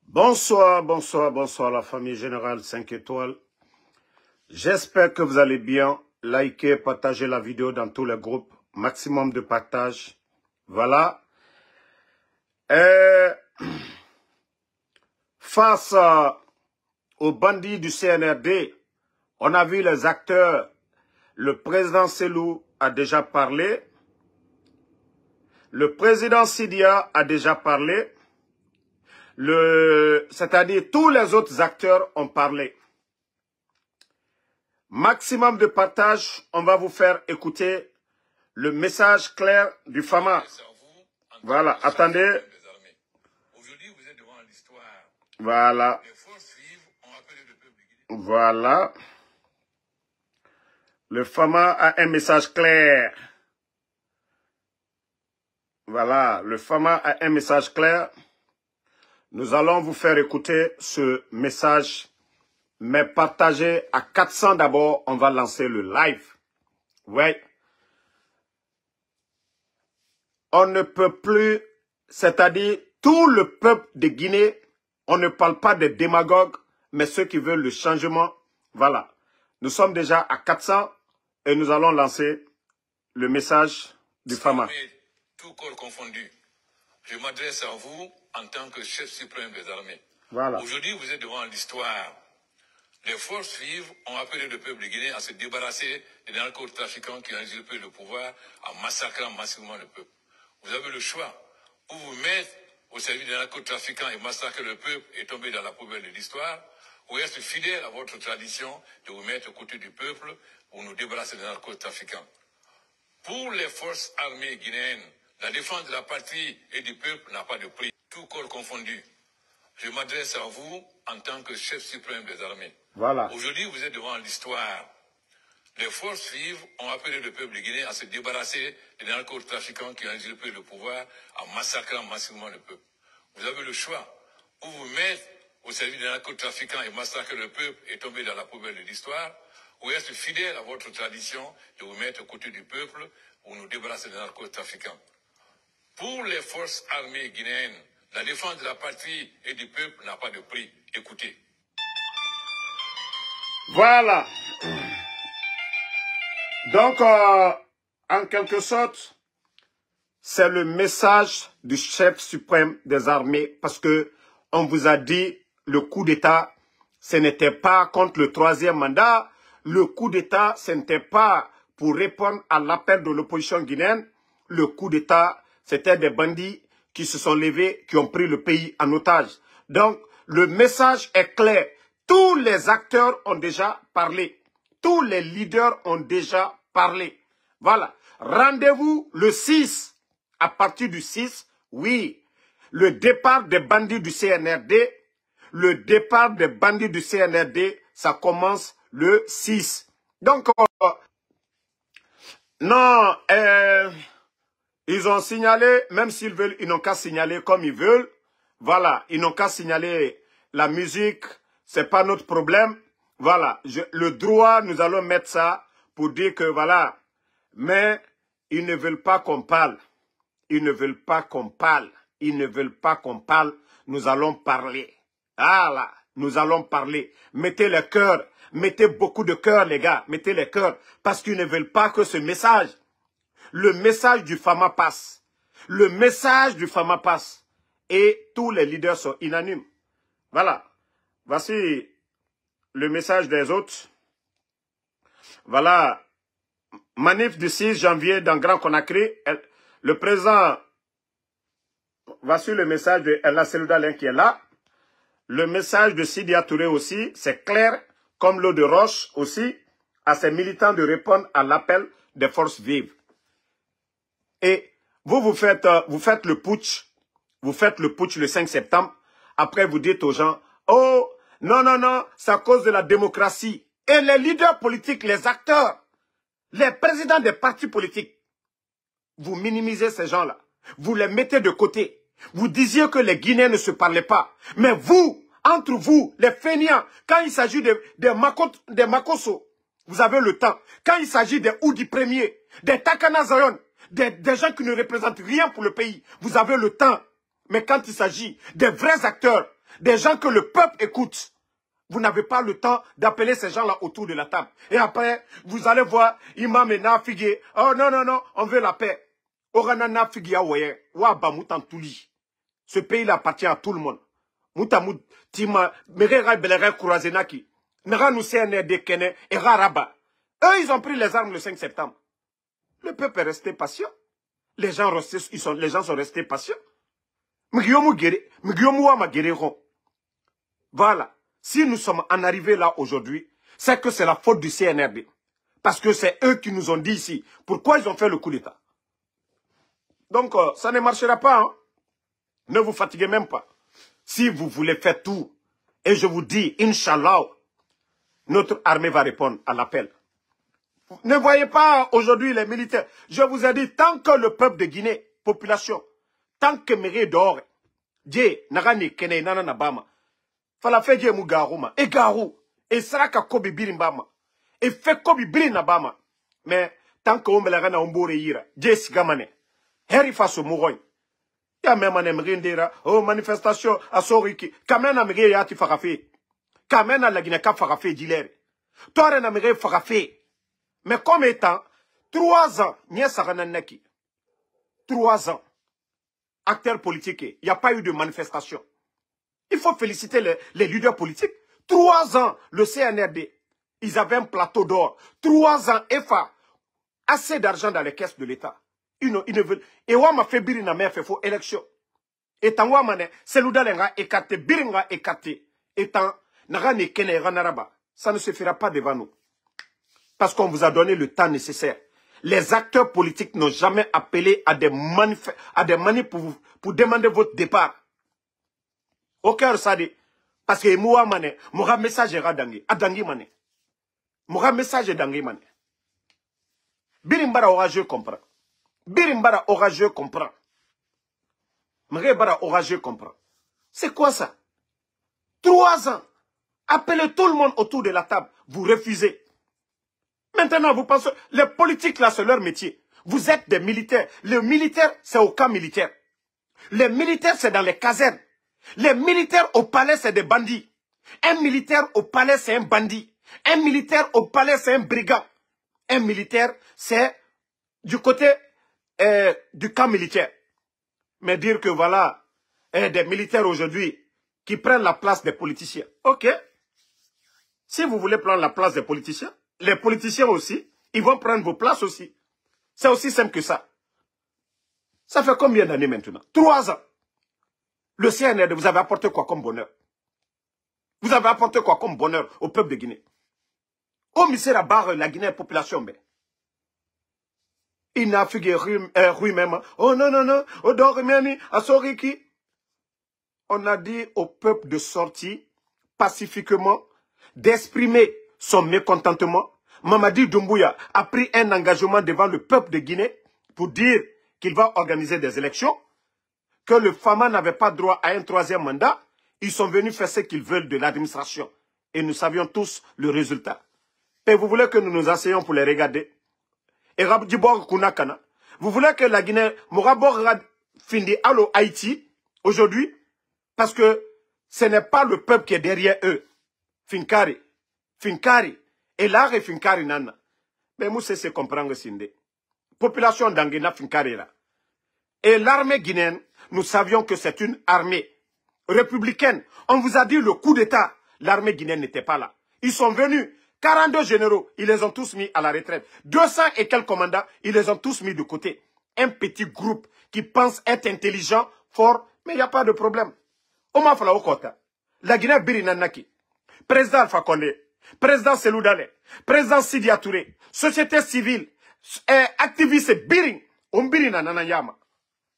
Bonsoir, bonsoir, bonsoir la famille générale 5 étoiles. J'espère que vous allez bien. Likez, partagez la vidéo dans tous les groupes. Maximum de partage. Voilà. Face aux bandits du CNRD, on a vu les acteurs. Le président Selou a déjà parlé. Le président Sidia a déjà parlé. C'est-à-dire tous les autres acteurs ont parlé. Maximum de partage, on va vous faire écouter le message clair du FAMA. Voilà, attendez. Voilà. Voilà. Le FAMA a un message clair. Voilà, le FAMA a un message clair. Nous allons vous faire écouter ce message, mais partagez à 400 d'abord, on va lancer le live. Ouais. On ne peut plus, c'est-à-dire tout le peuple de Guinée, on ne parle pas des démagogues, mais ceux qui veulent le changement. Voilà. Nous sommes déjà à 400 et nous allons lancer le message du FAMA. Tout corps confondu. Je m'adresse à vous en tant que chef suprême des armées. Voilà. Aujourd'hui, vous êtes devant l'histoire. Les forces vives ont appelé le peuple guinéen à se débarrasser des narcotrafiquants qui ont usurpé le pouvoir en massacrant massivement le peuple. Vous avez le choix. Ou vous mettre au service des narcotrafiquants et massacrer le peuple et tomber dans la poubelle de l'histoire, ou être fidèle à votre tradition de vous mettre aux côtés du peuple pour nous débarrasser des narcotrafiquants. Pour les forces armées guinéennes, la défense de la patrie et du peuple n'a pas de prix, tout corps confondu. Je m'adresse à vous en tant que chef suprême des armées. Voilà. Aujourd'hui, vous êtes devant l'histoire. Les forces vives ont appelé le peuple guinéen à se débarrasser des narcotrafiquants qui ont usurpé le pouvoir en massacrant massivement le peuple. Vous avez le choix. Ou vous mettre au service des narcotrafiquants et massacrer le peuple et tomber dans la poubelle de l'histoire, ou être fidèle à votre tradition de vous mettre aux côtés du peuple pour nous débarrasser des narcotrafiquants. Pour les forces armées guinéennes, la défense de la patrie et du peuple n'a pas de prix. Écoutez. Voilà. Donc, en quelque sorte, c'est le message du chef suprême des armées parce que on vous a dit le coup d'État, ce n'était pas contre le troisième mandat. Le coup d'État, ce n'était pas pour répondre à l'appel de l'opposition guinéenne. Le coup d'État, c'était des bandits qui se sont levés, qui ont pris le pays en otage. Donc, le message est clair. Tous les acteurs ont déjà parlé. Tous les leaders ont déjà parlé. Voilà. Rendez-vous le 6. À partir du 6, oui. Le départ des bandits du CNRD, ça commence le 6. Donc, non, ils ont signalé, même s'ils veulent, ils n'ont qu'à signaler comme ils veulent. Voilà, ils n'ont qu'à signaler la musique, c'est pas notre problème. Voilà, le droit, nous allons mettre ça pour dire que voilà. Mais ils ne veulent pas qu'on parle. Ils ne veulent pas qu'on parle. Ils ne veulent pas qu'on parle. Nous allons parler. Ah là, nous allons parler. Mettez le cœur. Mettez beaucoup de cœur, les gars. Mettez les cœurs. Parce qu'ils ne veulent pas que ce message, le message du FAMA passe. Le message du FAMA passe. Et tous les leaders sont unanimes. Voilà. Voici le message des autres. Voilà. Manif du 6 janvier dans Grand Conakry. Le président, voici le message de Ella Seloudalin qui est là. Le message de Sidia Touré aussi, c'est clair, comme l'eau de roche aussi, à ses militants de répondre à l'appel des forces vives. Et vous faites le putsch, le 5 septembre. Après, vous dites aux gens, oh, non, non, non, c'est à cause de la démocratie. Et les leaders politiques, les acteurs, les présidents des partis politiques, vous minimisez ces gens-là. Vous les mettez de côté. Vous disiez que les Guinéens ne se parlaient pas. Mais vous, entre vous, les fainéants, quand il s'agit des Makosso, vous avez le temps. Quand il s'agit des Oudi Premier, des Takana Zayon, des gens qui ne représentent rien pour le pays, vous avez le temps. Mais quand il s'agit des vrais acteurs, Des gens que le peuple écoute. Vous n'avez pas le temps d'appeler ces gens-là autour de la table. Et après, vous allez voir Imam et Nafigé. Oh non, non, non, on veut la paix. Orana Nafigé, ouais, Waba Moutan Touli. Ce pays-là appartient à tout le monde. Moutamou, Tima, Merera Belera Kourazenaki. Mera nous CNRD Kene et Raraba. Eux, ils ont pris les armes le 5 septembre. Le peuple est resté patient. Les gens sont restés patients. Voilà. Si nous sommes en arrivé là aujourd'hui, c'est que c'est la faute du CNRD. Parce que c'est eux qui nous ont dit ici. Pourquoi ils ont fait le coup d'État? Donc, ça ne marchera pas. Hein? Ne vous fatiguez même pas. Si vous voulez faire tout, et je vous dis, Inch'Allah, notre armée va répondre à l'appel. Ne voyez pas aujourd'hui les militaires. Je vous ai dit, tant que le peuple de Guinée, population, tant que Méré dehors, Dje, Nagani, Kene, Nana, Nabama, Fala fait Dje Mougarouma, et Garou, et Saraka Kobi Birimbama, et fait Kobi Birinabama. Mais tant que Omelagana Ombore Ira, Dje Sigamane, Heri Faso Mouroy, ya même en Mrindera, oh manifestation à Soriki, Kamena Méré Yati Farafe, Kamena la Guinée Farafe Dilere, Toi na Méré Farafe. Mais comme étant, 3 ans, 3 ans, acteurs politiques, il n'y a pas eu de manifestation. Il faut féliciter les leaders politiques. 3 ans, le CNRD, ils avaient un plateau d'or. 3 ans, EFA, assez d'argent dans les caisses de l'État. Ils ne veulent. Et on m'a fait birina mais fait faux élection. Et tant que mané, c'est l'oudalenga écarté, biringa écarté. Et tant, n'a ne kene ranaraba. Ça ne se fera pas devant nous. Parce qu'on vous a donné le temps nécessaire. Les acteurs politiques n'ont jamais appelé à des manifs pour demander votre départ. Aucun ça dit. Parce que moi, mané, mon message est radangi. Adangi mané. Mon message est dangi mané. Birimbara orageux comprend. Birimbara orageux comprend. Mrebara orageux comprend. C'est quoi ça? 3 ans. Appelez tout le monde autour de la table. Vous refusez. Maintenant, vous pensez, les politiques, là, c'est leur métier. Vous êtes des militaires. Les militaires, c'est au camp militaire. Les militaires, c'est dans les casernes. Les militaires au palais, c'est des bandits. Un militaire au palais, c'est un bandit. Un militaire au palais, c'est un brigand. Un militaire, c'est du côté du camp militaire. Mais dire que voilà, des militaires aujourd'hui qui prennent la place des politiciens. Ok. Si vous voulez prendre la place des politiciens, les politiciens aussi, ils vont prendre vos places aussi. C'est aussi simple que ça. Ça fait combien d'années maintenant? 3 ans. Le CNRD, vous avez apporté quoi comme bonheur? Vous avez apporté quoi comme bonheur au peuple de Guinée? Au misère à barre la Guinée population, ben. Il n'a figé rue même. Oh non, non, non. Oh, Dorimiani, Asoriki. On a dit au peuple de sortir pacifiquement, d'exprimer son mécontentement. Mamadi Doumbouya a pris un engagement devant le peuple de Guinée pour dire qu'il va organiser des élections, que le FAMA n'avait pas droit à un 3e mandat. Ils sont venus faire ce qu'ils veulent de l'administration. Et nous savions tous le résultat. Et vous voulez que nous nous asseyions pour les regarder? Et vous voulez que la Guinée, Morabor Findi Allo Haïti, aujourd'hui, parce que ce n'est pas le peuple qui est derrière eux. Finkari. Finkari. Et là, Finkari nana. Mais moi, c'est comprendre Sindé. Population d'Anguina Finkari là. Et l'armée guinéenne, nous savions que c'est une armée républicaine. On vous a dit le coup d'État. L'armée guinéenne n'était pas là. Ils sont venus. 42 généraux, ils les ont tous mis à la retraite. 200 et quelques commandants, ils les ont tous mis de côté. Un petit groupe qui pense être intelligent, fort, mais il n'y a pas de problème. Oma Fala Okota, la Guinée Birinanaki, président Alpha Condé, président Selou Dale, président Sidia Touré, société civile, activiste Birin, Ombirina Nanayama.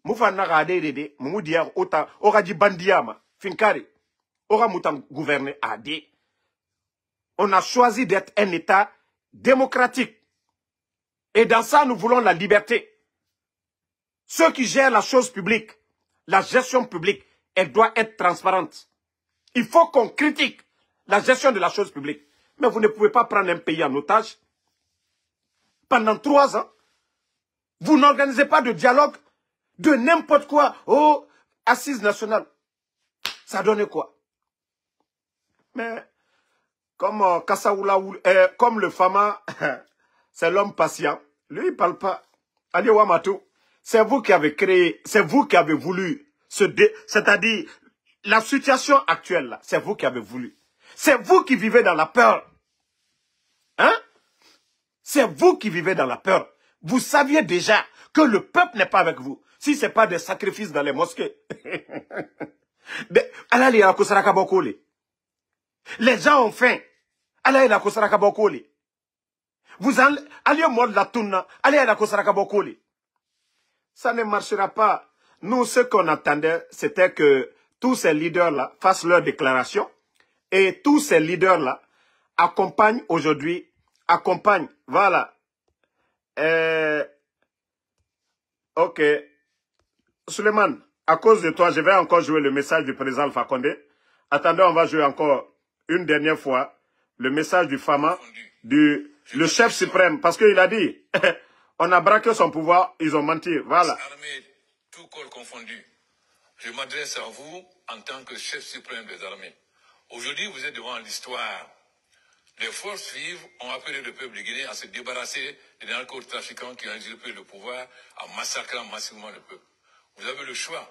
Moufa Nagade Dede, Moumoudia Ota, Oradi Bandiama, Finkari, Ora Moutan gouverner AD. On a choisi d'être un État démocratique. Et dans ça, nous voulons la liberté. Ceux qui gèrent la chose publique, la gestion publique, elle doit être transparente. Il faut qu'on critique la gestion de la chose publique. Mais vous ne pouvez pas prendre un pays en otage. Pendant 3 ans, vous n'organisez pas de dialogue de n'importe quoi. Oh, assise nationale. Ça donne quoi? Mais comme Kassaoula, comme le Fama, c'est l'homme patient. Lui, il ne parle pas. Ali Wamatou, c'est vous qui avez créé, c'est vous qui avez voulu, c'est-à-dire la situation actuelle, là, c'est vous qui avez voulu. C'est vous qui vivez dans la peur. Hein? C'est vous qui vivez dans la peur. Vous saviez déjà que le peuple n'est pas avec vous. Si ce n'est pas des sacrifices dans les mosquées. Les gens ont faim. Vous allez au mode la touna. Allez à la Kosarakabokoli. Ça ne marchera pas. Nous, ce qu'on attendait, c'était que tous ces leaders-là fassent leur déclaration. Et tous ces leaders-là accompagnent aujourd'hui, voilà. Ok. Suleiman, à cause de toi, je vais encore jouer le message du président Alpha Condé. Attendez, on va jouer encore une dernière fois le message du Fama, le chef suprême. Parce qu'il a dit, on a braqué son pouvoir, ils ont menti. Voilà. Armées, tout corps confondu. Je m'adresse à vous en tant que chef suprême des armées. Aujourd'hui, vous êtes devant l'histoire. Les forces vives ont appelé le peuple guinéen à se débarrasser des narcotrafiquants qui ont usurpé le pouvoir en massacrant massivement le peuple. Vous avez le choix.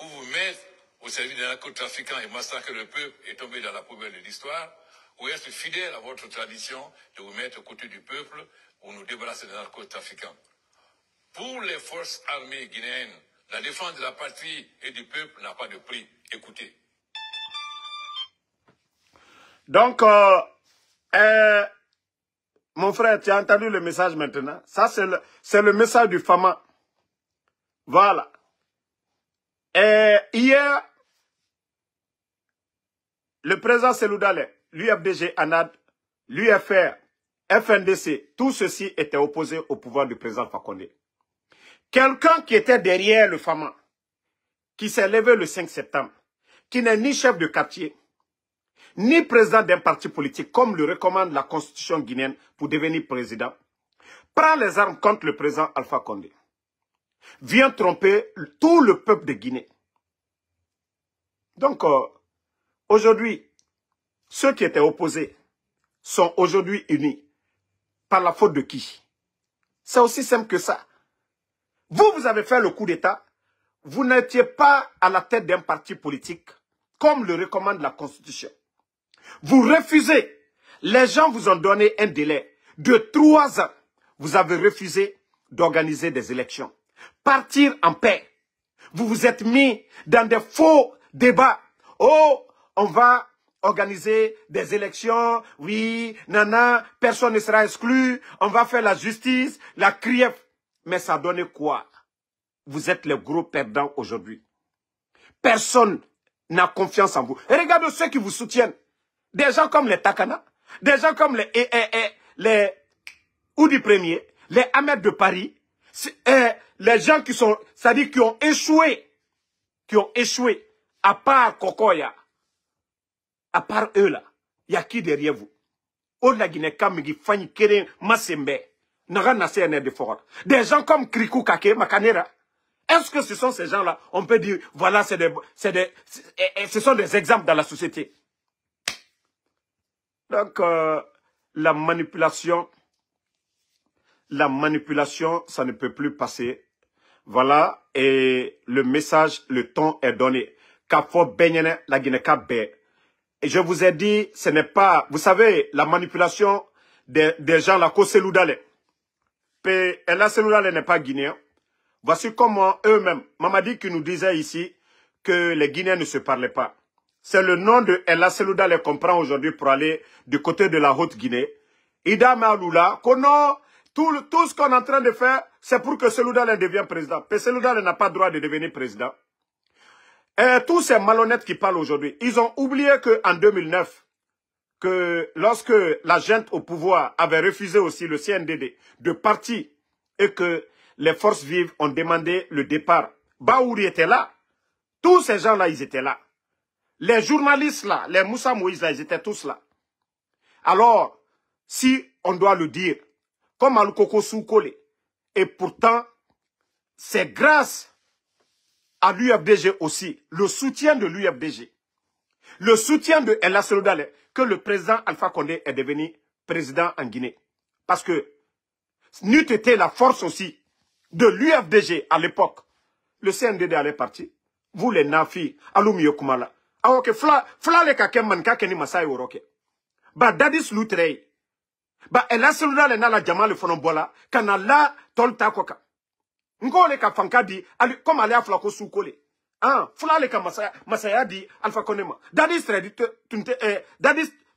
Ou vous mettre au service des narcotrafiquants et massacrer le peuple et tomber dans la poubelle de l'histoire, ou être fidèle à votre tradition de vous mettre aux côtés du peuple pour nous débarrasser des narcotrafiquants. Pour les forces armées guinéennes, la défense de la patrie et du peuple n'a pas de prix. Écoutez. Donc, mon frère, tu as entendu le message maintenant? Ça, c'est le message du Fama. Voilà. Et hier, le président Seloudale, l'UFDG, ANAD, l'UFR, FNDC, tout ceci était opposé au pouvoir du président Fakonde. Quelqu'un qui était derrière le Fama, qui s'est levé le 5 septembre, qui n'est ni chef de quartier, ni président d'un parti politique, comme le recommande la constitution guinéenne pour devenir président, prend les armes contre le président Alpha Condé. Vient tromper tout le peuple de Guinée. Donc, aujourd'hui, ceux qui étaient opposés sont aujourd'hui unis. Par la faute de qui? C'est aussi simple que ça. Vous avez fait le coup d'État. Vous n'étiez pas à la tête d'un parti politique, comme le recommande la Constitution. Vous refusez. Les gens vous ont donné un délai de 3 ans. Vous avez refusé d'organiser des élections. Partir en paix. Vous vous êtes mis dans des faux débats. Oh, on va organiser des élections. Oui, nana, personne ne sera exclu. On va faire la justice, la CRIEF. Mais ça donne quoi? Vous êtes les gros perdants aujourd'hui. Personne n'a confiance en vous. Et regardez ceux qui vous soutiennent. Des gens comme les Takana, des gens comme les Oudi Premier, les Ahmed de Paris, les gens qui sont, c'est-à-dire qui ont échoué, à part Kokoya, à part eux là, il y a qui derrière vous? Ola Guinée Kamigi, Fanny Keren, Masembe, Naran Nasser de Fort. Des gens comme Krikou Kake, Makanera. Est-ce que ce sont ces gens-là? On peut dire, voilà, ce sont des exemples dans la société. Donc, la manipulation, ça ne peut plus passer. Voilà, et le message, le ton est donné. Kafo Benyene, la Guinée-Kabé. Et je vous ai dit, ce n'est pas, vous savez, la manipulation des gens, la Koseloudale. La Seloudale n'est pas guinéen. Voici comment eux-mêmes, Mamadi qui nous disait ici que les Guinéens ne se parlaient pas. C'est le nom de Ella Seloudale qu'on prend aujourd'hui pour aller du côté de la Haute-Guinée. Ida Maloula, tout ce qu'on est en train de faire, c'est pour que Seloudale devienne président. Mais Seloudale n'a pas le droit de devenir président. Et tous ces malhonnêtes qui parlent aujourd'hui, ils ont oublié qu'en 2009, que lorsque la junte au pouvoir avait refusé aussi le CNDD de partir et que les forces vives ont demandé le départ, Baouri était là. Tous ces gens-là, ils étaient là. Les journalistes là, les Moussa Moïse là, ils étaient tous là. Alors, si on doit le dire, comme Alukoko Soukole, et pourtant, c'est grâce à l'UFDG aussi, le soutien de l'UFDG, Le soutien de El Asseloudale, que le président Alpha Condé est devenu président en Guinée. Parce que n'eût été la force aussi de l'UFDG à l'époque, le CNDD allait partir. Vous les nafi, alumio kumala. Ah ok, fla le kake manka keni masai oroke. Ba dadis lutrei. Ba El Asseloudale na la jama le fonon bola, kana la tolta koka. Ngole ka fankadi, comme ale afla ko soukole. Ah, fla le ka masaya di Alpha Condé ma. Dadis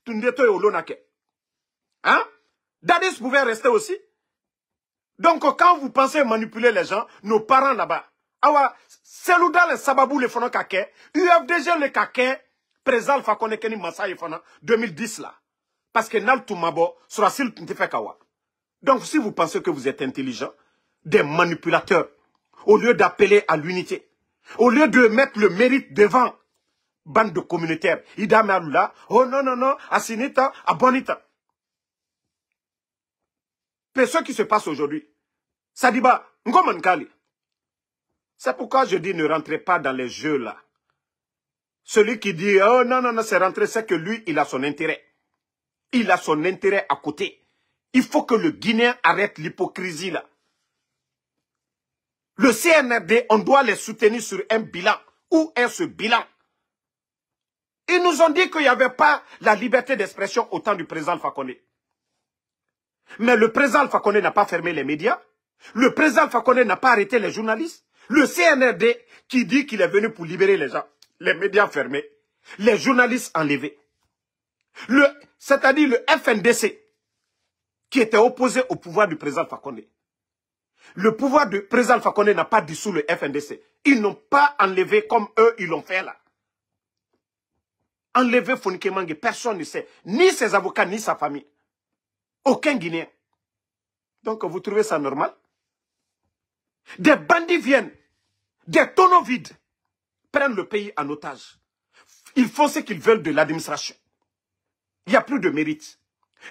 tunde to olonake. Hein? Dadis pouvait rester aussi. Donc, quand vous pensez manipuler les gens, nos parents là-bas, awa, Selouda le sababou le fonon kake, UFDG le kake, présent Alpha Condé keni Massa yefana, 2010 là. Parce que Nal Toumabo sera s'il te fait kawa. Donc, si vous pensez que vous êtes intelligent, des manipulateurs, au lieu d'appeler à l'unité, au lieu de mettre le mérite devant, bande de communautaires, Ida Mealoula, oh non, non, non, Asinita, Abonita. Mais ce qui se passe aujourd'hui, Sadiba, Ngomankali. C'est pourquoi je dis ne rentrez pas dans les jeux là. Celui qui dit, oh non, non, non, c'est rentré, c'est que lui, il a son intérêt. Il a son intérêt à côté. Il faut que le Guinéen arrête l'hypocrisie là. Le CNRD, on doit les soutenir sur un bilan. Où est ce bilan? Ils nous ont dit qu'il n'y avait pas la liberté d'expression au temps du président Alpha Condé. Mais le président Alpha Condé n'a pas fermé les médias. Le président Alpha Condé n'a pas arrêté les journalistes. Le CNRD qui dit qu'il est venu pour libérer les gens. Les médias fermés. Les journalistes enlevés. C'est-à-dire le FNDC qui était opposé au pouvoir du président Alpha Condé. Le pouvoir du président Alpha Condé n'a pas dissous le FNDC. Ils n'ont pas enlevé comme eux, ils l'ont fait là. Enlever Fonike Mange, personne ne sait. Ni ses avocats, ni sa famille. Aucun Guinéen. Donc vous trouvez ça normal? Des bandits viennent, des tonneaux vides, prennent le pays en otage. Ils font ce qu'ils veulent de l'administration. Il n'y a plus de mérite.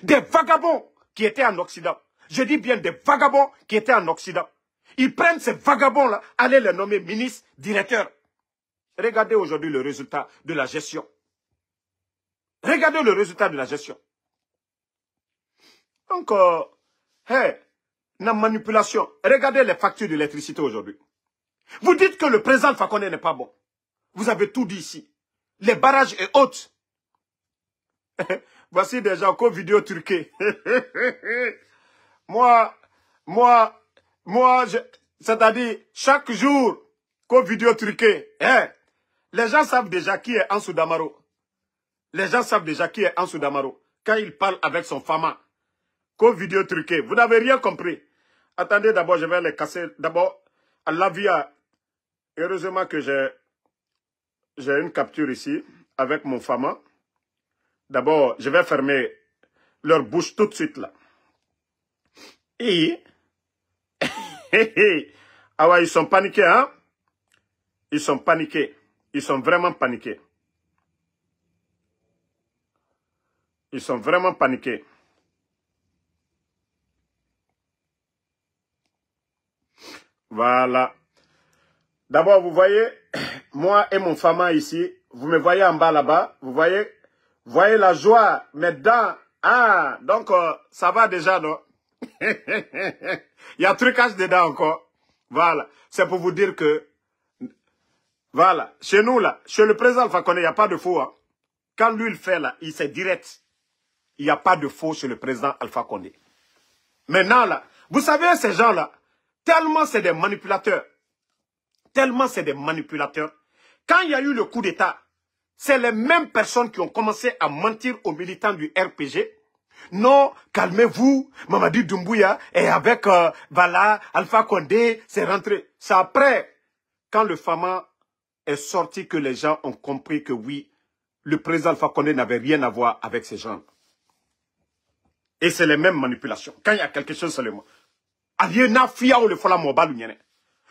Des vagabonds qui étaient en Occident. Je dis bien des vagabonds qui étaient en Occident. Ils prennent ces vagabonds-là, allez les nommer ministres, directeurs. Regardez aujourd'hui le résultat de la gestion. Regardez le résultat de la gestion. Donc, la manipulation. Regardez les factures d'électricité aujourd'hui. Vous dites que le président Alpha Condé n'est pas bon. Vous avez tout dit ici. Les barrages et autres. Voici déjà encore vidéo turquée. C'est-à-dire, chaque jour, qu'au vidéo truquée, les gens savent déjà qui est Ansou Damaro. Les gens savent déjà qui est Ansou Damaro. Quand il parle avec son fama, qu'au vidéo truquée. Vous n'avez rien compris. Attendez, d'abord, je vais les casser. D'abord, à la via. Heureusement que j'ai une capture ici, avec mon fama. D'abord, je vais fermer leur bouche tout de suite, là. Et... ah ouais, ils sont paniqués, hein? Ils sont paniqués. Ils sont vraiment paniqués. Ils sont vraiment paniqués. Voilà. D'abord, vous voyez, moi et mon fama ici, vous me voyez en bas là-bas, vous voyez la joie, mes dents. Ah, donc ça va déjà, non? Il y a trucage dedans encore. Voilà. C'est pour vous dire que, voilà, chez nous là, chez le président Alpha Condé, il n'y a pas de faux. Hein. Quand lui il fait là, il c'est direct. Il n'y a pas de faux chez le président Alpha Condé. Maintenant là, vous savez ces gens là, tellement c'est des manipulateurs. Tellement c'est des manipulateurs. Quand il y a eu le coup d'État, c'est les mêmes personnes qui ont commencé à mentir aux militants du RPG. Non, calmez-vous, Mamadi Doumbouya est avec, voilà, Alpha Condé, c'est rentré. C'est après, quand le Fama est sorti, que les gens ont compris que oui, le président Alpha Condé n'avait rien à voir avec ces gens. Et c'est les mêmes manipulations. Quand il y a quelque chose seulement. Aliena Fia ou le Fola Moba Lunyene.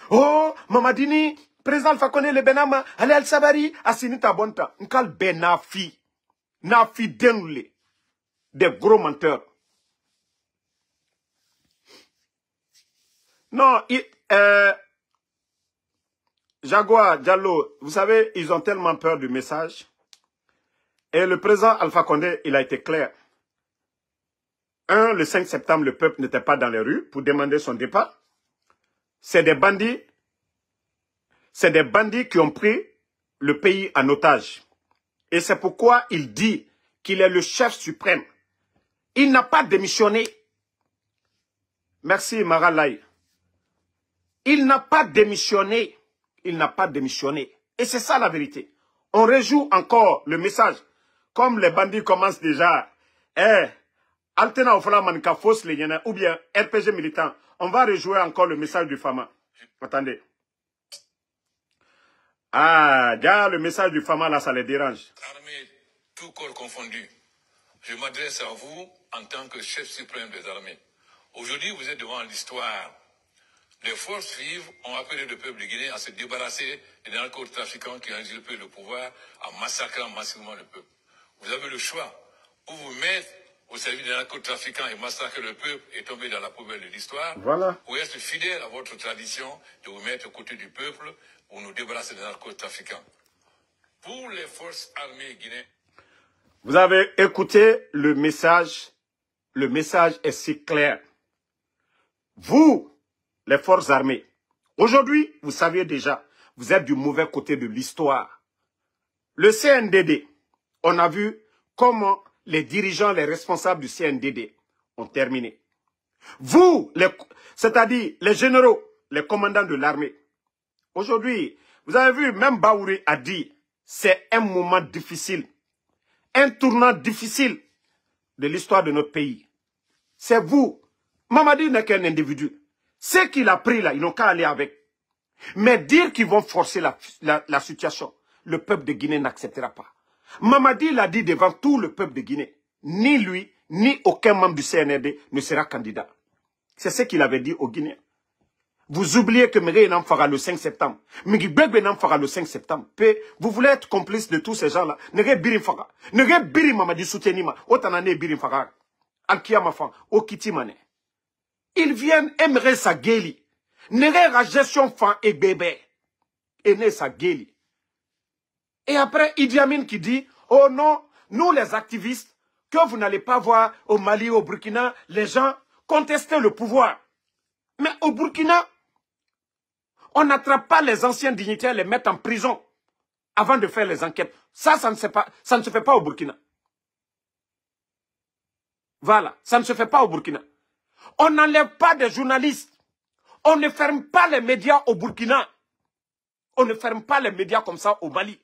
Oh, Mamadini, président Alpha Condé, le Benama, Ale Al Sabari, Asinita Bonta. Nkal Benafi. Nafi Denle. Des gros menteurs. Non, Jaguar, Diallo, vous savez, ils ont tellement peur du message. Et le président Alpha Condé, il a été clair. Le 5 septembre, le peuple n'était pas dans les rues pour demander son départ. C'est des bandits qui ont pris le pays en otage. Et c'est pourquoi il dit qu'il est le chef suprême. Il n'a pas démissionné. Merci, Maralai. Il n'a pas démissionné. Il n'a pas démissionné. Et c'est ça la vérité. On rejoue encore le message. Comme les bandits commencent déjà. Altena Ofala Manika Fos Lenyana ou bien RPG militant. On va rejouer encore le message du Fama. Attendez. Ah, déjà le message du Fama là, ça les dérange. Armée, tout corps confondu. Je m'adresse à vous en tant que chef suprême des armées. Aujourd'hui, vous êtes devant l'histoire. Les forces vives ont appelé le peuple guinéen à se débarrasser des narcotrafiquants qui ont usurpé le pouvoir en massacrant massivement le peuple. Vous avez le choix. Ou vous mettre au service des narcotrafiquants et massacrer le peuple et tomber dans la poubelle de l'histoire. Voilà. Ou être fidèle à votre tradition de vous mettre aux côtés du peuple pour nous débarrasser des narcotrafiquants. Pour les forces armées guinéennes. Vous avez écouté le message. Le message est si clair. Vous, les forces armées, aujourd'hui, vous saviez déjà, vous êtes du mauvais côté de l'histoire. Le CNDD, on a vu comment les dirigeants, les responsables du CNDD ont terminé. Vous, c'est-à-dire les généraux, les commandants de l'armée, aujourd'hui, vous avez vu, même Baouri a dit, c'est un moment difficile, un tournant difficile de l'histoire de notre pays. C'est vous. Mamadi n'est qu'un individu. Ce qu'il a pris là, ils n'ont qu'à aller avec. Mais dire qu'ils vont forcer la situation, le peuple de Guinée n'acceptera pas. Mamadi l'a dit devant tout le peuple de Guinée. Ni lui, ni aucun membre du CNRD ne sera candidat. C'est ce qu'il avait dit aux Guinéens. Vous oubliez que Méré n'en fera le 5 septembre. Migi Begbe n'en fera le 5 septembre. Vous voulez être complice de tous ces gens-là. Nere birim fara. Nere birim Mamadi soutenima. Otanane birim fara. Alkiyama fan. Okitimane. Ils viennent aimer sa guéli. Nere la gestion fan et bébé. Et ne sa guéli. Et après, Idi Amin qui dit, oh non, nous les activistes, que vous n'allez pas voir au Mali, au Burkina, les gens contester le pouvoir. Mais au Burkina, on n'attrape pas les anciens dignitaires, les mettre en prison avant de faire les enquêtes. Ça ne se fait pas au Burkina. Voilà, ça ne se fait pas au Burkina. On n'enlève pas des journalistes. On ne ferme pas les médias au Burkina. On ne ferme pas les médias comme ça au Mali.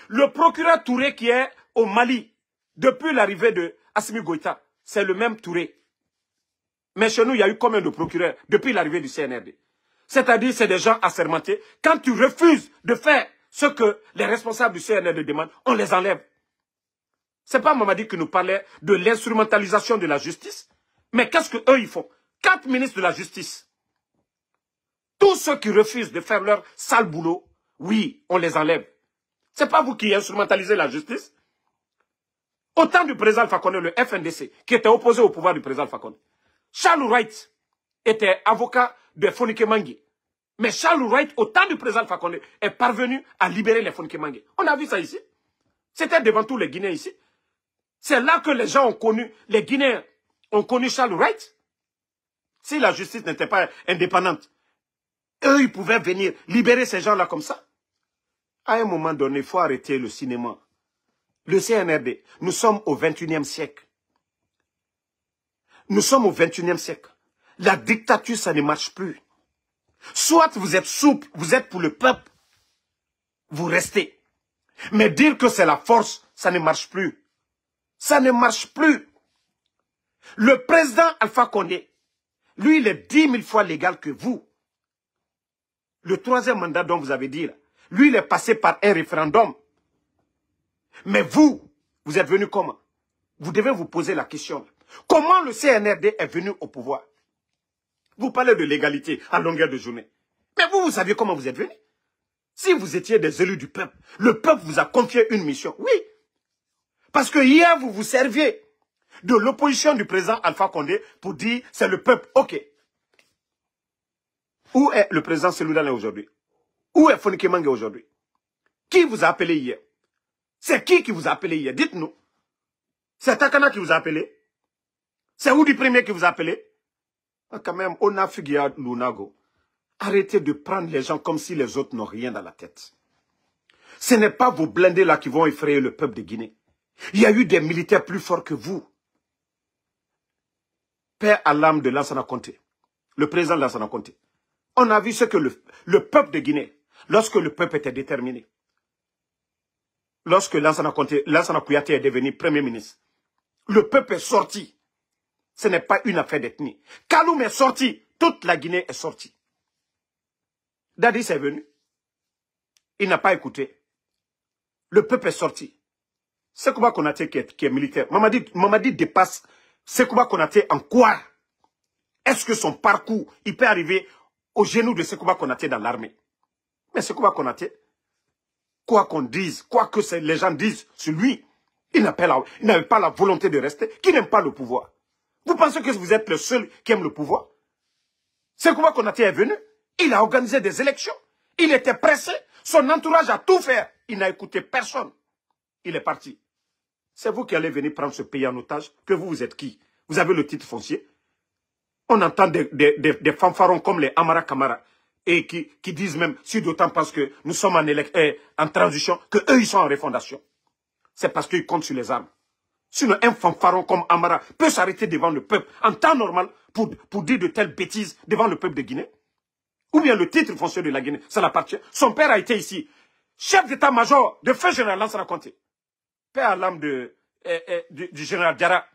Le procureur Touré qui est au Mali, depuis l'arrivée de Assimi Goïta, c'est le même Touré. Mais chez nous, il y a eu combien de procureurs depuis l'arrivée du CNRD? C'est-à-dire, c'est des gens assermentés. Quand tu refuses de faire ce que les responsables du CNRD demandent, on les enlève. C'est pas Mamadi qui nous parlait de l'instrumentalisation de la justice. Mais qu'est-ce qu'eux, ils font? 4 ministres de la justice. Tous ceux qui refusent de faire leur sale boulot, oui, on les enlève. C'est pas vous qui instrumentalisez la justice. Au temps du président Alpha Condé, le FNDC, qui était opposé au pouvoir du président Alpha Condé, Charles Wright était avocat de Fonike Mangue. Mais Charles Wright, au temps du président Alpha Condé, est parvenu à libérer les Fonike Mangue. On a vu ça ici. C'était devant tous les Guinéens ici. C'est là que les gens ont connu, les Guinéens ont connu Charles Wright. Si la justice n'était pas indépendante, eux, ils pouvaient venir libérer ces gens-là comme ça. À un moment donné, il faut arrêter le cinéma. Le CNRD, nous sommes au 21e siècle. Nous sommes au 21e siècle. La dictature, ça ne marche plus. Soit vous êtes souple, vous êtes pour le peuple, vous restez. Mais dire que c'est la force, ça ne marche plus. Ça ne marche plus. Le président Alpha Condé, lui, il est 10 000 fois légal que vous. Le 3e mandat dont vous avez dit, là, lui, il est passé par un référendum. Mais vous, vous êtes venu comment? Vous devez vous poser la question. Comment le CNRD est venu au pouvoir? Vous parlez de l'égalité à longueur de journée. Mais vous, vous saviez comment vous êtes venu? Si vous étiez des élus du peuple, le peuple vous a confié une mission. Oui. Parce que hier, vous vous serviez de l'opposition du président Alpha Condé pour dire c'est le peuple. Ok. Où est le président Seloudane aujourd'hui? Où est Fonike Mangue aujourd'hui? Qui vous a appelé hier? C'est qui vous a appelé hier? Dites-nous. C'est Takana qui vous a appelé? C'est Oudi Premier qui vous a appelé? Ah, quand même, on a Fugia Lunago. Arrêtez de prendre les gens comme si les autres n'ont rien dans la tête. Ce n'est pas vos blindés là qui vont effrayer le peuple de Guinée. Il y a eu des militaires plus forts que vous. Père à l'âme de Lansana Conté, le président de Lansana Conté. On a vu ce que le peuple de Guinée, lorsque le peuple était déterminé, lorsque Lansana Kouyaté est devenu premier ministre, le peuple est sorti. Ce n'est pas une affaire d'ethnie. Kaloum est sorti, toute la Guinée est sortie. Dadis est venu. Il n'a pas écouté. Le peuple est sorti. Sekouba Konaté qui est militaire. Mamadi dépasse Sekouba Konaté en quoi? Est-ce que son parcours, il peut arriver au genou de Sekouba Konaté dans l'armée? Mais Sekouba Konaté, quoi qu'on dise, quoi que les gens disent sur lui, il n'avait pas la volonté de rester, qui n'aime pas le pouvoir. Vous pensez que vous êtes le seul qui aime le pouvoir? Sekouba Konaté est venu, il a organisé des élections, il était pressé, son entourage a tout fait, il n'a écouté personne. Il est parti. C'est vous qui allez venir prendre ce pays en otage, que vous êtes qui? Vous avez le titre foncier. On entend des fanfarons comme les Amara Kamara, et qui disent même, si d'autant parce que nous sommes en transition, que eux ils sont en refondation. C'est parce qu'ils comptent sur les armes. Sinon, un fanfaron comme Amara peut s'arrêter devant le peuple en temps normal pour dire de telles bêtises devant le peuple de Guinée. Ou bien le titre foncier de la Guinée, ça l'appartient. Son père a été ici, chef d'état-major de feu général Lansana Conté. Père à l'âme du général Diarra.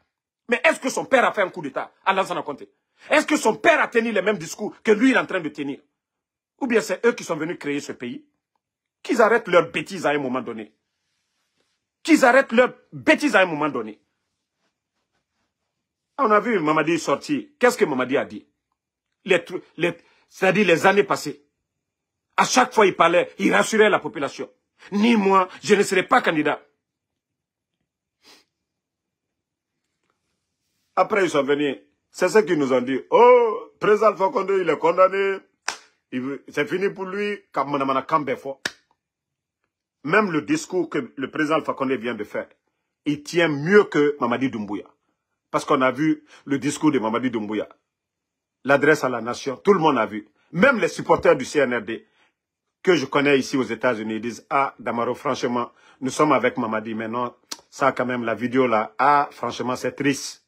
Mais est-ce que son père a fait un coup d'état à Lansana Conté? Est-ce que son père a tenu les mêmes discours que lui il est en train de tenir? Ou bien c'est eux qui sont venus créer ce pays? Qu'ils arrêtent leurs bêtises à un moment donné. Qu'ils arrêtent leurs bêtises à un moment donné. On a vu Mamadi sortir. Qu'est-ce que Mamadi a dit? C'est-à-dire les années passées. À chaque fois il parlait, il rassurait la population. Ni moi, je ne serai pas candidat. Après ils sont venus. C'est ce qu'ils nous ont dit. Oh, président Alpha Condé, il est condamné. C'est fini pour lui. Même le discours que le président Alpha Condé vient de faire, il tient mieux que Mamadi Doumbouya. Parce qu'on a vu le discours de Mamadi Doumbouya. L'adresse à la nation, tout le monde a vu. Même les supporters du CNRD, que je connais ici aux États-Unis, disent, ah, Damaro, franchement, nous sommes avec Mamadi, mais non, ça quand même, la vidéo là, ah, franchement, c'est triste.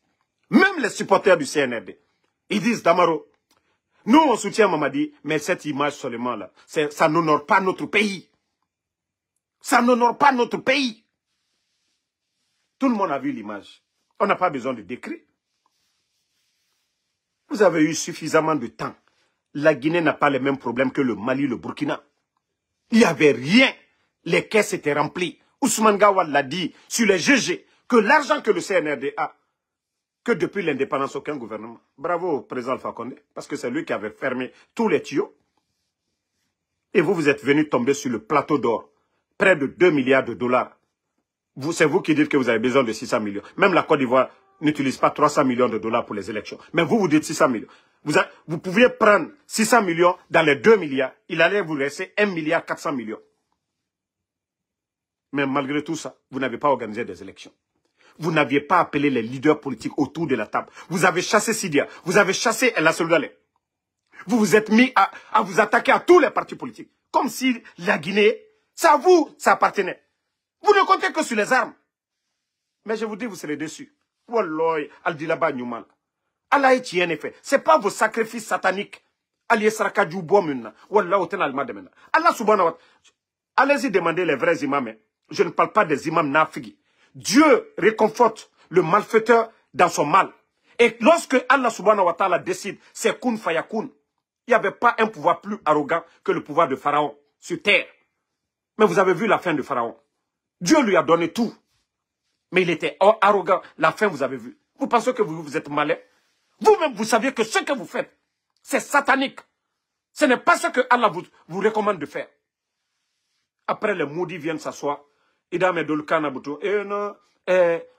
Même les supporters du CNRD, ils disent, Damaro, nous on soutient Mamadi, mais cette image seulement là, ça n'honore pas notre pays. Ça n'honore pas notre pays. Tout le monde a vu l'image. On n'a pas besoin de décrire. Vous avez eu suffisamment de temps. La Guinée n'a pas les mêmes problèmes que le Mali, le Burkina. Il n'y avait rien. Les caisses étaient remplies. Ousmane Gawal l'a dit sur les GG, que l'argent que le CNRD a, que depuis l'indépendance, aucun gouvernement. Bravo au président Alpha Condé, parce que c'est lui qui avait fermé tous les tuyaux. Et vous êtes venu tomber sur le plateau d'or, près de 2 milliards de dollars. C'est vous qui dites que vous avez besoin de 600 millions. Même la Côte d'Ivoire n'utilise pas 300 millions de dollars pour les élections. Mais vous dites 600 millions. Vous pouviez prendre 600 millions dans les 2 milliards. Il allait vous laisser 1 milliard 400 millions. Mais malgré tout ça, vous n'avez pas organisé des élections. Vous n'aviez pas appelé les leaders politiques autour de la table. Vous avez chassé Sidia. Vous avez chassé El Assoldale. Vous vous êtes mis à vous attaquer à tous les partis politiques. Comme si la Guinée, ça à vous, ça appartenait. Vous ne comptez que sur les armes. Mais je vous dis, vous serez déçus. Wallah, Aldilaba Newman. Allah est en effet. Ce n'est pas vos sacrifices sataniques. Allah subhanahu wa ta'ala. Allez-y demander les vrais imams. Je ne parle pas des imams nafigi. Dieu réconforte le malfaiteur dans son mal. Et lorsque Allah subhanahu wa ta'ala décide, c'est kun fayakun. Il n'y avait pas un pouvoir plus arrogant que le pouvoir de Pharaon sur terre. Mais vous avez vu la fin de Pharaon. Dieu lui a donné tout. Mais il était arrogant. La fin, vous avez vu. Vous pensez que vous êtes malin? Vous-même, vous saviez que ce que vous faites, c'est satanique. Ce n'est pas ce que Allah vous recommande de faire. Après, les maudits viennent s'asseoir. Idame dolkana buto. Non,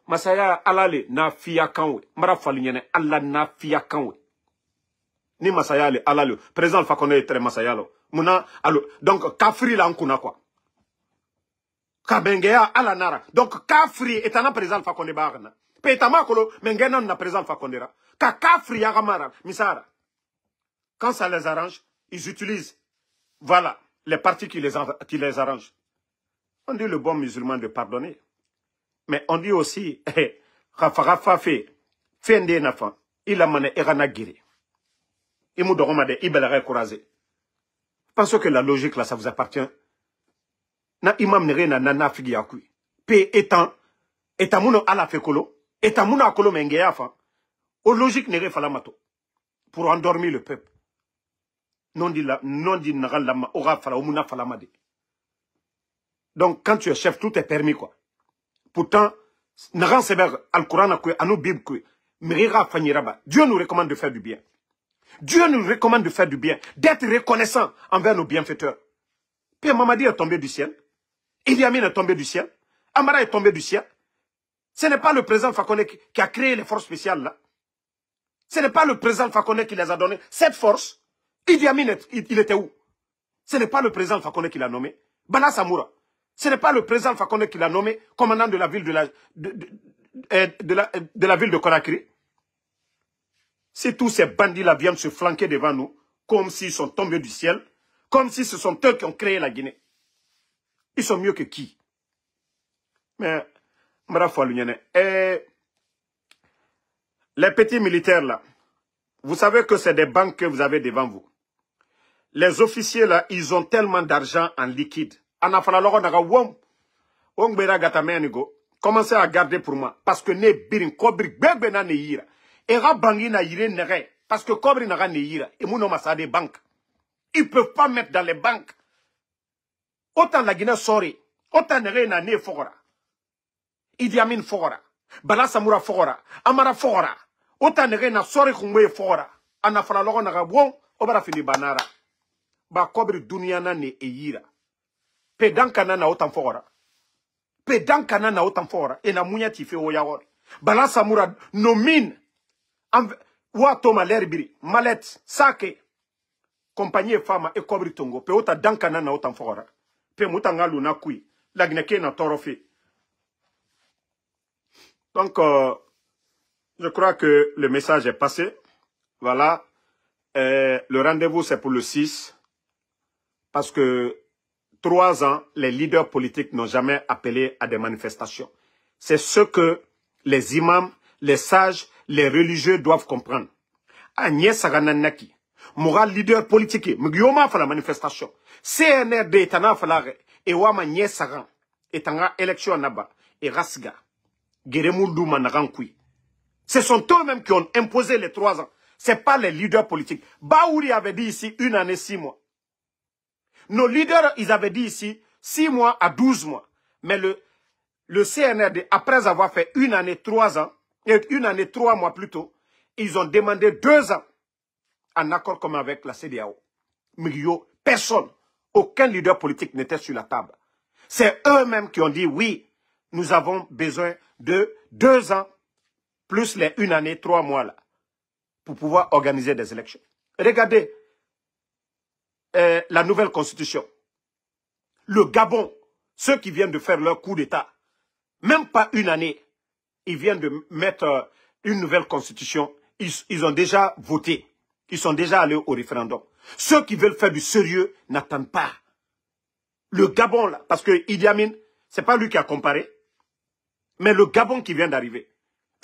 Masaya alale na fiya kanwe. Mara falinyene Allah na fiya kanwe. Ni Masaya ale alale. Président Alpha Condé est très Masaya lo. Muna alo. Donc, kafri la nkuna quoi. Kabengea ala nara. Donc, Kafri est un président Fakonde Barna. Pétamakolo, Mengena n'a président Fakondera. Kafri Yagamara, Misara. Quand ça les arrange, ils utilisent, voilà, les partis qui les arrangent. On dit le bon musulman de pardonner. Mais on dit aussi, Rafa fait, Fende Nafa, il a mané Erana Giri. Il m'a demandé, il va courager. Parce que la logique là, ça vous appartient. Na imam nere na nana figi yakui. Pe étant mouno ala fekolo, étant mouno akolo mengeya fa. Au logique nere falamato. Pour endormir le peuple. Non dit nagal lama, ora fala, omuna falamade. Donc quand tu es chef, tout est permis quoi. Pourtant, nagan seber al-Qur'an akwe, anou Bible kwe, merira fanyiraba. Dieu nous recommande de faire du bien. Dieu nous recommande de faire du bien, d'être reconnaissant envers nos bienfaiteurs. Puis Mamadi est tombé du ciel. Idi Amin est tombé du ciel. Amara est tombé du ciel. Ce n'est pas le président Fakonde qui a créé les forces spéciales là. Ce n'est pas le président Fakonde qui les a données. Cette force, Idi Amin, il était où? Ce n'est pas le président Fakonde qui l'a nommé. Bala Samoura. Ce n'est pas le président Fakonde qui l'a nommé commandant de la ville de la ville de Conakry. Si tous ces bandits-là viennent se flanquer devant nous, comme s'ils sont tombés du ciel, comme si ce sont eux qui ont créé la Guinée. Ils sont mieux que qui? Mais, les petits militaires là, vous savez que c'est des banques que vous avez devant vous. Les officiers là, ils ont tellement d'argent en liquide. Commencez à garder pour moi. Parce que ne birin kobri bebena ne yira. Era bangi na yire nere. Parce que kobri naga ne yira. Et mon homme des banques. Ils ne peuvent pas mettre dans les banques. Autant la Guinée sori. Autant nere na ne fogora. Idi Amin fogora. Bala Samoura fogora. Amara fogora. Autant nere na sori kumwe fogora. Anafala logo naga bon. Obara fini banara. Ba kobri duniana ne yira. Pedankana na autant fogora. Pedankana na autant fogora. Et na mounya tife oyawor. Bala Samoura nomine. Watoma l'herbiri. Malet. Sake. Compagnie femme et kobri tongo. Pe ota dankana na autant fogora. Pe mutanga luna kui. La gneke na torofe. Donc, je crois que le message est passé. Voilà. Le rendez-vous, c'est pour le 6. Parce que 3 ans, les leaders politiques n'ont jamais appelé à des manifestations. C'est ce que les imams, les sages, les religieux doivent comprendre. Agnès Sagananaki, moral leader politique, Mugiyoma fait la manifestation. CNRD est en affaire et Wama Agnès Sagan est en élection naba et Rasga. Geremoudou Manarankui. Ce sont eux-mêmes qui ont imposé les 3 ans. Ce n'est pas les leaders politiques. Baouri avait dit ici 1 année, 6 mois. Nos leaders, ils avaient dit ici 6 mois à 12 mois. Mais le CNRD, après avoir fait 1 année, 3 ans, et 1 année, 3 mois plus tôt, ils ont demandé 2 ans en accord comme avec la CEDEAO. Migio, personne, aucun leader politique n'était sur la table. C'est eux-mêmes qui ont dit oui, nous avons besoin de 2 ans plus les 1 année, 3 mois là, pour pouvoir organiser des élections. Regardez la nouvelle constitution. Le Gabon, ceux qui viennent de faire leur coup d'État, même pas 1 année, ils viennent de mettre une nouvelle constitution. Ils ont déjà voté. Ils sont déjà allés au référendum. Ceux qui veulent faire du sérieux n'attendent pas. Le Gabon, là, parce que Idi Amin, c'est pas lui qui a comparé, mais le Gabon qui vient d'arriver.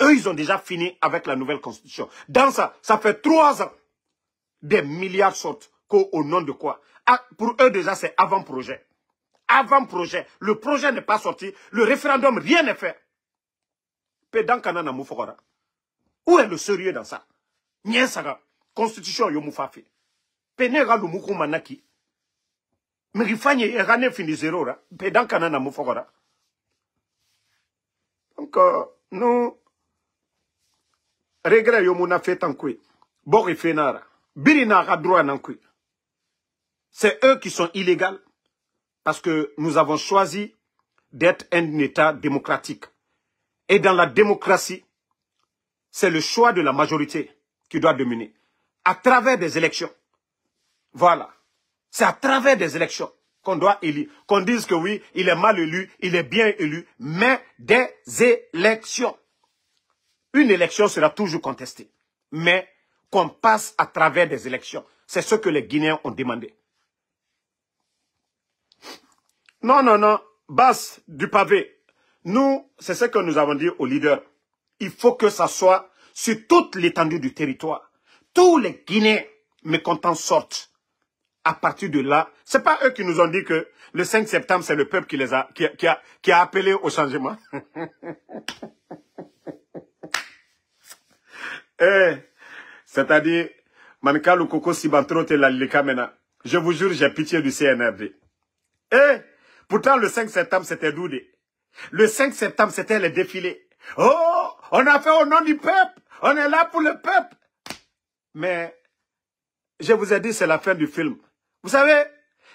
Eux, ils ont déjà fini avec la nouvelle constitution. Dans ça, ça fait 3 ans. Des milliards sortent. Au nom de quoi? Ah, pour eux, déjà, c'est avant-projet. Avant-projet. Le projet n'est pas sorti. Le référendum, rien n'est fait. Pédankanana Moufora. Où est le sérieux dans ça? Nyensaga. Constitution Yomoufafi. Pénera le Moukou Manaki. Merifanye Erane fini zéro. Pédankanana Moufora. Donc, nous, regret Yomuna fait en kui. Bori Fenara. Birina Radroa Nankui. C'est eux qui sont illégaux parce que nous avons choisi d'être un État démocratique. Et dans la démocratie, c'est le choix de la majorité qui doit dominer. À travers des élections. Voilà. C'est à travers des élections. qu'on doit élire. Qu'on dise que oui, il est mal élu, il est bien élu, mais des élections. Une élection sera toujours contestée. Mais qu'on passe à travers des élections. C'est ce que les Guinéens ont demandé. Non, non, non. Base du pavé. Nous, c'est ce que nous avons dit aux leaders. Il faut que ça soit sur toute l'étendue du territoire. Tous les Guinéens mécontents sortent. À partir de là, c'est pas eux qui nous ont dit que le 5 septembre, c'est le peuple qui a appelé au changement. C'est-à-dire, Manika Lukoko Sibantrote la Likamena. Je vous jure, j'ai pitié du CNRD. Pourtant, le 5 septembre, c'était Doudé. Le 5 septembre, c'était le défilé. Oh, on a fait au nom du peuple. On est là pour le peuple. Mais, je vous ai dit, c'est la fin du film. Vous savez,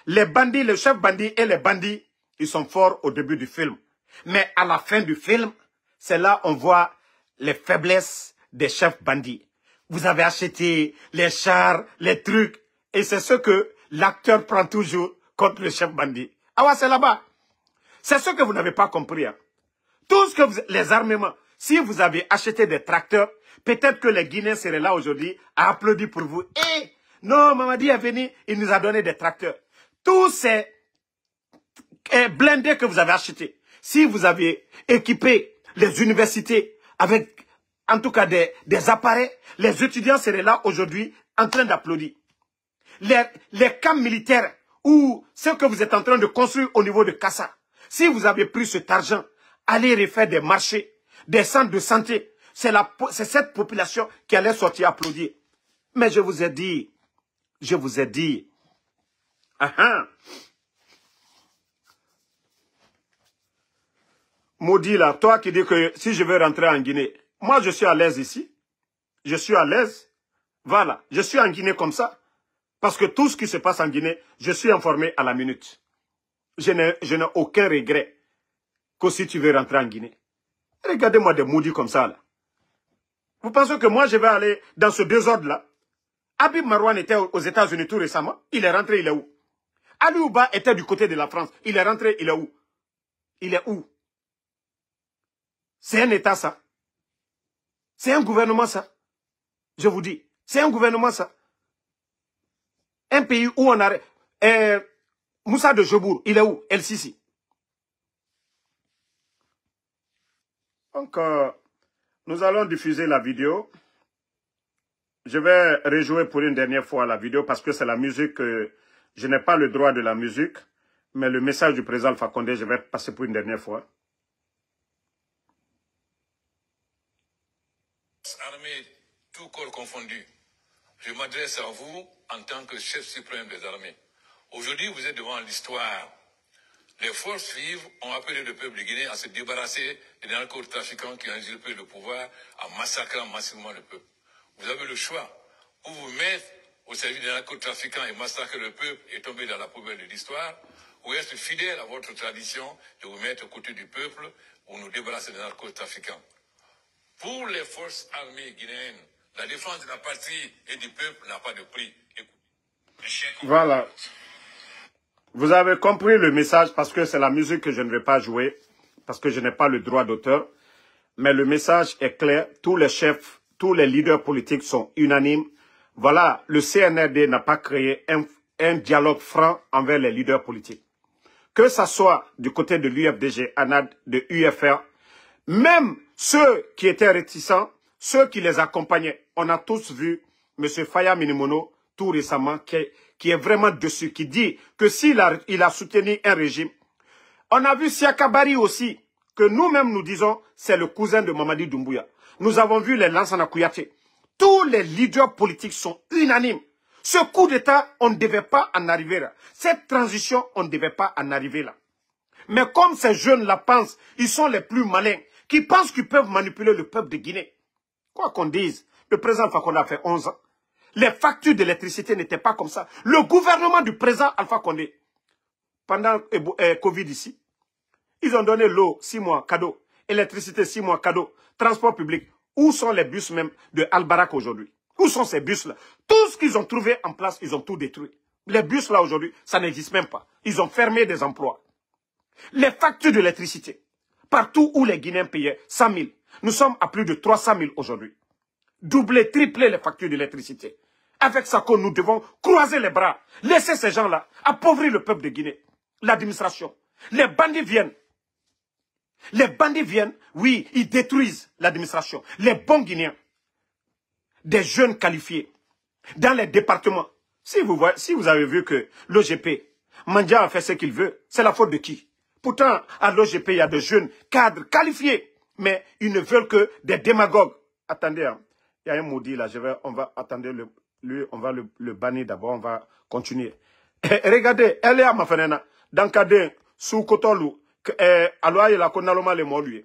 les bandits, les chefs bandits et les bandits, ils sont forts au début du film. Mais à la fin du film, c'est là on voit les faiblesses des chefs bandits. Vous avez acheté les chars, les trucs. Et c'est ce que l'acteur prend toujours contre le chef bandit. Ah ouais, c'est là-bas. C'est ce que vous n'avez pas compris. Hein. Tout ce que les armements, si vous avez acheté des tracteurs, peut-être que les Guinéens seraient là aujourd'hui à applaudir pour vous. Et non, Mamadi est venu, il nous a donné des tracteurs. Tous ces blindés que vous avez achetés, si vous avez équipé les universités avec, en tout cas, des appareils, les étudiants seraient là aujourd'hui en train d'applaudir. Les camps militaires ou ce que vous êtes en train de construire au niveau de Kassa, si vous avez pris cet argent, allez refaire des marchés, des centres de santé, c'est cette population qui allait sortir applaudir. Mais je vous ai dit, Maudit là, toi qui dis que si je veux rentrer en Guinée, moi je suis à l'aise ici, je suis à l'aise, voilà, je suis en Guinée comme ça, parce que tout ce qui se passe en Guinée, je suis informé à la minute. Je n'ai aucun regret que si tu veux rentrer en Guinée. Regardez-moi des maudits comme ça là. Vous pensez que moi je vais aller dans ce désordre-là? Habib Marouane était aux États-Unis tout récemment. Il est rentré, il est où? Ali Ouba était du côté de la France. Il est rentré, il est où? Il est où? C'est un État ça. C'est un gouvernement ça. Je vous dis, c'est un gouvernement ça. Un pays où on a... Moussa de Jobour, il est où? El Sisi. Donc, nous allons diffuser la vidéo. Je vais rejouer pour une dernière fois la vidéo parce que c'est la musique que je n'ai pas le droit de la musique. Mais le message du président Alpha Condé, je vais passer pour une dernière fois. Armée, tout corps confondu, je m'adresse à vous en tant que chef suprême des armées. Aujourd'hui, vous êtes devant l'histoire. Les forces vives ont appelé le peuple guinéen à se débarrasser des narcotrafiquants qui ont usurpé le pouvoir en massacrant massivement le peuple. Vous avez le choix, ou vous mettre au service des narcotrafiquants et massacrer le peuple et tomber dans la poubelle de l'histoire, ou être fidèle à votre tradition de vous mettre aux côtés du peuple pour nous débarrasser des narcotrafiquants. Pour les forces armées guinéennes, la défense de la patrie et du peuple n'a pas de prix. Voilà. Vous avez compris le message parce que c'est la musique que je ne vais pas jouer, parce que je n'ai pas le droit d'auteur. Mais le message est clair. Tous les chefs, tous les leaders politiques sont unanimes. Voilà, le CNRD n'a pas créé un dialogue franc envers les leaders politiques. Que ça soit du côté de l'UFDG, ANAD, de UFR, même ceux qui étaient réticents, ceux qui les accompagnaient, on a tous vu M. Faya Minimono tout récemment qui est vraiment dessus, qui dit que s'il a soutenu un régime. On a vu Siakabari aussi, que nous-mêmes nous disons, c'est le cousin de Mamadi Doumbouya. Nous avons vu les Lansana Kouyaté. Tous les leaders politiques sont unanimes. Ce coup d'État, on ne devait pas en arriver là. Cette transition, on ne devait pas en arriver là. Mais comme ces jeunes-là pensent, ils sont les plus malins, qui pensent qu'ils peuvent manipuler le peuple de Guinée. Quoi qu'on dise, le président Alpha Condé a fait 11 ans. Les factures d'électricité n'étaient pas comme ça. Le gouvernement du président Alpha Condé, pendant Covid ici, ils ont donné l'eau 6 mois cadeau, électricité 6 mois cadeau, transport public. Où sont les bus même de Al-Barak aujourd'hui? Où sont ces bus-là? Tout ce qu'ils ont trouvé en place, ils ont tout détruit. Les bus là aujourd'hui, ça n'existe même pas. Ils ont fermé des emplois. Les factures d'électricité, partout où les Guinéens payaient 100 000, nous sommes à plus de 300 000 aujourd'hui. Doubler, tripler les factures d'électricité. Avec ça, nous devons croiser les bras, laisser ces gens-là appauvrir le peuple de Guinée, l'administration. Les bandits viennent. Les bandits viennent, oui, ils détruisent l'administration. Les bons Guinéens, des jeunes qualifiés, dans les départements. Si vous avez vu que l'OGP, Mandia a fait ce qu'il veut, c'est la faute de qui? Pourtant, à l'OGP, il y a de jeunes cadres qualifiés, mais ils ne veulent que des démagogues. Attendez, hein, il y a un maudit là, on va attendre lui, on va le bannir d'abord, on va continuer. Regardez, elle est à ma fenêtre, dans le cadre, sous Kotolu, alors il a konaloma les mots lui.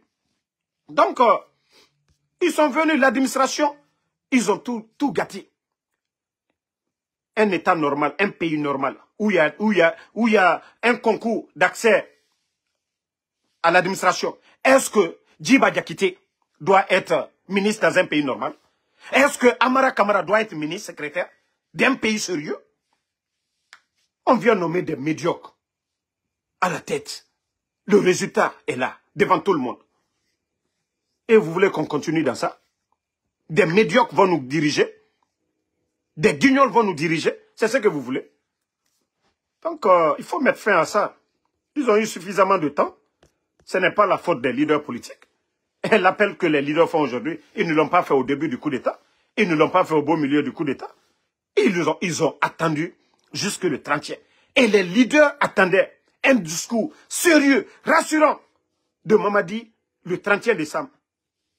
Donc, ils sont venus, l'administration, ils ont tout gâté. Un État normal, un pays normal, où il y a un concours d'accès à l'administration. Est-ce que Djiba Diakité doit être ministre dans un pays normal? Est-ce que Amara Kamara doit être ministre secrétaire d'un pays sérieux? On vient nommer des médiocres à la tête. Le résultat est là, devant tout le monde. Et vous voulez qu'on continue dans ça? Des médiocres vont nous diriger? Des guignols vont nous diriger? C'est ce que vous voulez? Donc, il faut mettre fin à ça. Ils ont eu suffisamment de temps. Ce n'est pas la faute des leaders politiques. Et l'appel que les leaders font aujourd'hui, ils ne l'ont pas fait au début du coup d'État. Ils ne l'ont pas fait au beau milieu du coup d'État. Ils ont attendu jusque le 30e. Et les leaders attendaient un discours sérieux, rassurant de Mamadi le 30e décembre.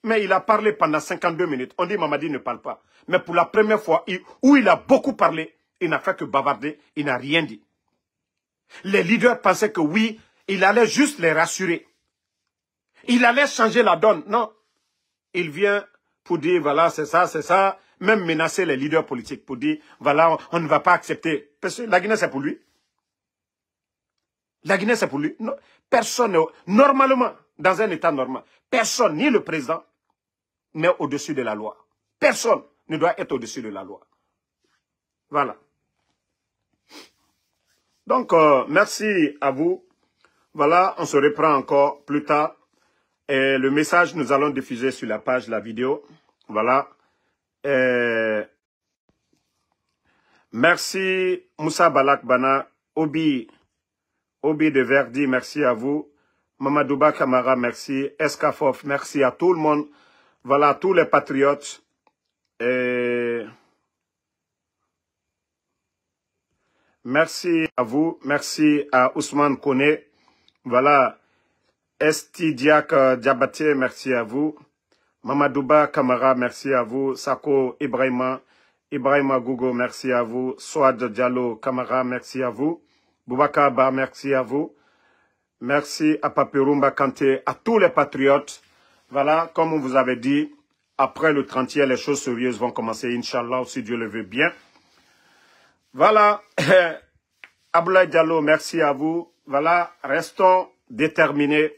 Mais il a parlé pendant 52 minutes. On dit Mamadi ne parle pas. Mais pour la première fois, où il a beaucoup parlé, il n'a fait que bavarder, il n'a rien dit. Les leaders pensaient que oui, il allait juste les rassurer. Il allait changer la donne. Non. Il vient pour dire, voilà, c'est ça. Même menacer les leaders politiques pour dire, voilà, on ne va pas accepter. Parce que la Guinée, c'est pour lui. La Guinée, c'est pour lui. Non. Personne, normalement, dans un État normal, personne, ni le président, n'est au-dessus de la loi. Personne ne doit être au-dessus de la loi. Voilà. Donc, merci à vous. Voilà, on se reprend encore plus tard. Et le message, nous allons diffuser sur la page, la vidéo. Voilà. Merci Moussa Balak Bana, Obi de Verdi, merci à vous. Mamadouba Kamara, merci. Eskafof, merci à tout le monde. Voilà, tous les patriotes. Merci à vous. Merci à Ousmane Kone. Voilà. Esti Diak Diabaté, merci à vous. Mamadouba Kamara, merci à vous. Sako Ibrahima Gougo, merci à vous. Swad Diallo Kamara, merci à vous. Boubacar Ba, merci à vous. Merci à Paperumba Kanté, à tous les patriotes. Voilà, comme on vous avait dit, après le 30e, les choses sérieuses vont commencer, Inch'Allah, si Dieu le veut bien. Voilà, Aboulaye Diallo, merci à vous. Voilà, restons déterminés.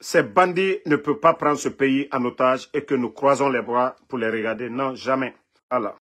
Ces bandits ne peuvent pas prendre ce pays en otage et que nous croisons les bras pour les regarder. Non, jamais. Voilà.